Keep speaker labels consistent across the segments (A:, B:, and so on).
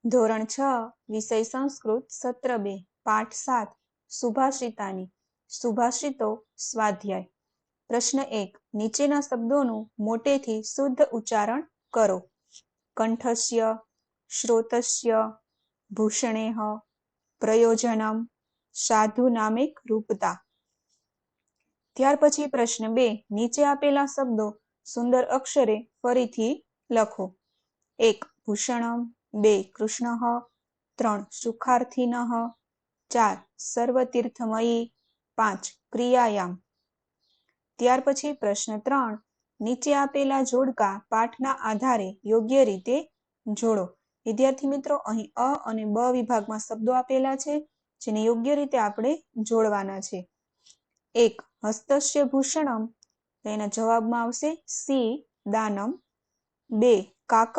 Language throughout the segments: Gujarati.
A: ધોરણ 6 વિષય સંસ્કૃત સત્ર 2 પાઠ 7 સુભાષિતાની સુભાષિતો સ્વાધ્યાય પ્રશ્ન 1 નીચેના શબ્દોનું મોટેથી શુદ્ધ ઉચ્ચારણ કરો. કંઠસ્ય, શ્રોતસ્ય, ભૂષણેહ, પ્રયોજનમ, સાધુ નામિક રૂપતા. ત્યાર પછી પ્રશ્ન 2 નીચે આપેલા શબ્દો સુંદર અક્ષરે ફરીથી લખો. 1 ભૂષણમ, 2 કૃષ્ણઃ, 3 સુખાર્થિનઃ, 4 સર્વતીર્થમયી, 5 ક્રિયાયામ. ત્યાર પછી પ્રશ્ન 3 નીચે આપેલા જોડકા પાઠના આધારે યોગ્ય રીતે જોડો. વિદ્યાર્થી મિત્રો, અહીં અ અને બ વિભાગમાં શબ્દો આપેલા છે જેને યોગ્ય રીતે આપણે જોડવાના છે. 1 હસ્તસ્ય ભૂષણમ, એના જવાબમાં આવશે સી દાનમ. 2 કાકઃ,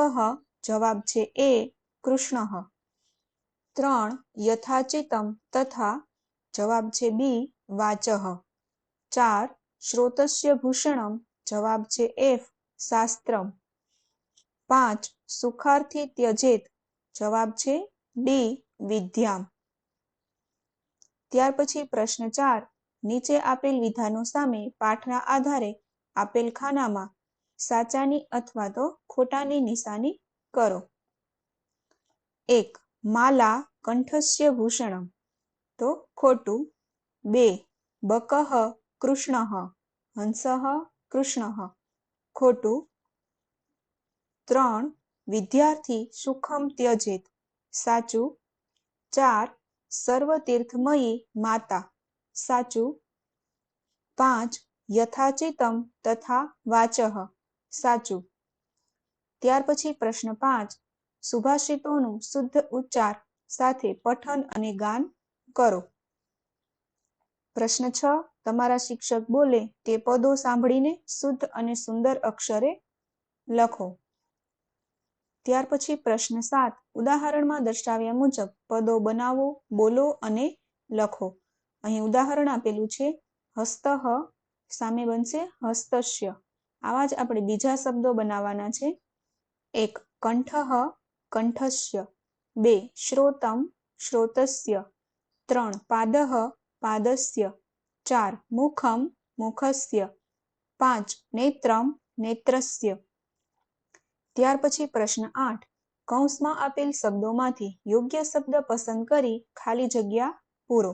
A: જવાબ છે એ કૃષ્ણઃ. 3 યથાચિતમ તથા, જવાબ છે બી વાચઃ. 4 શ્રોતસ્ય ભૂષણમ, જવાબ છે એફ શાસ્ત્રમ. 5 સુખાર્થી ત્યજેત, જવાબ છે ડી વિદ્યામ. ત્યાર પછી પ્રશ્ન 4 નીચે આપેલ વિધાનો સામે પાઠના આધારે આપેલ ખાનામાં સાચાની અથવા તો ખોટાની નિશાની કરો. 1 માલા કંઠસ્ય ભૂષણમ, તો ખોટું. 2 બકઃ કૃષ્ણઃ, હંસઃ કૃષ્ણઃ, ખોટું. 3 વિદ્યાર્થી સુખમ ત્યજેત, સાચું. 4 સર્વતીર્થમયી માતા, સાચું. 5 યથાચિતમ તથા વાચઃ, સાચું. ત્યાર પછી પ્રશ્ન 5 સુભાષિતોનું શુદ્ધ ઉચ્ચાર સાથે પઠન અને ગાન કરો. પ્રશ્ન 6 તમારા શિક્ષક બોલે તે પદો સાંભળીને શુદ્ધ અને સુંદર અક્ષરે લખો. ત્યાર પછી પ્રશ્ન 7 ઉદાહરણમાં દર્શાવ્યા મુજબ પદો બનાવો, બોલો અને લખો. અહીં ઉદાહરણ આપેલું છે હસ્તઃ, સામે બનશે હસ્તસ્ય. આવા જ આપણે બીજા શબ્દો બનાવવાના છે. 1 કંઠઃ કંઠસ્ય, 2 શ્રોતમ શ્રોતસ્ય, 3 પાદઃ પાદસ્ય, 4 મુખમ મુખસ્ય, 5 નેત્રમ નેત્રસ્ય. ત્યાર પછી પ્રશ્ન 8 કૌંસમાં આપેલ શબ્દોમાંથી યોગ્ય શબ્દ પસંદ કરી ખાલી જગ્યા પૂરો.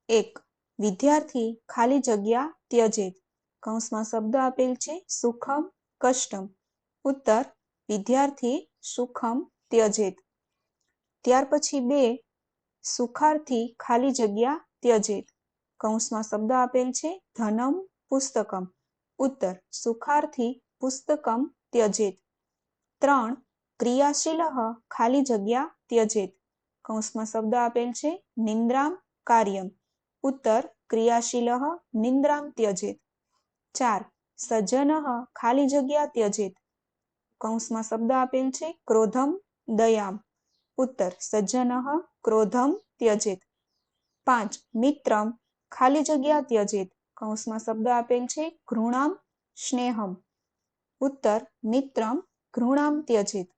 A: 1 વિદ્યાર્થી ખાલી જગ્યા ત્યજેત, કૌંસમાં શબ્દ આપેલ છે સુખમ કષ્ટમ. ઉત્તર વિદ્યાર્થી સુખમ ત્યજેત. ત્યાર પછી 2 સુખાર્થી ખાલી જગ્યા ત્યજેત, કૌંસમાં શબ્દ આપેલ છે ધનમ પુસ્તકમ. ઉત્તર સુખાર્થી પુસ્તકમ ત્યજેત. 3 ક્રિયાશીલઃ ખાલી જગ્યા ત્યજેત, કૌંસમાં શબ્દ આપેલ છે નિંદ્રામ કાર્યમ. ઉત્તર ક્રિયાશીલઃ નિંદ્રામ ત્યજેત. 4 સજ્જનઃ ખાલી જગ્યા ત્યજેત, કૌંસમાં શબ્દ આપેલ છે ક્રોધમ દયામ. ઉત્તર સજ્જનઃ ક્રોધમ ત્યજેત. 5 મિત્રમ ખાલી જગ્યા ત્યજેત, કૌંસમાં શબ્દ આપેલ છે ઘૃણામ સ્નેહમ. ઉત્તર મિત્રમ ઘૃણામ ત્યજેત.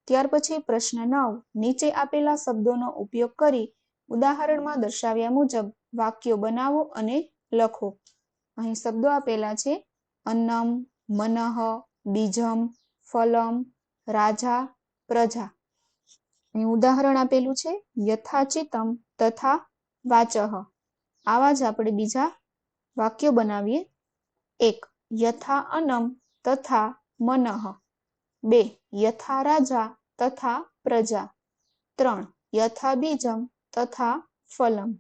A: ત્યાર પછી પ્રશ્ન 9 નીચે આપેલા શબ્દોનો ઉપયોગ કરી ઉદાહરણમાં દર્શાવ્યા મુજબ વાક્યો બનાવો અને લખો. અહીં શબ્દો આપેલા છે અન્નમ, મનઃ, બીજમ, ફલમ, રાજા, પ્રજા. અહીં ઉદાહરણ આપેલું છે યથાચિતમ તથા વાચઃ. આવા જ આપણે બીજા વાક્યો બનાવીએ. 1 યથા અન્નમ તથા મનઃ, 2 યથા રાજા તથા પ્રજા, 3 યથા બીજમ તથા ફલમ.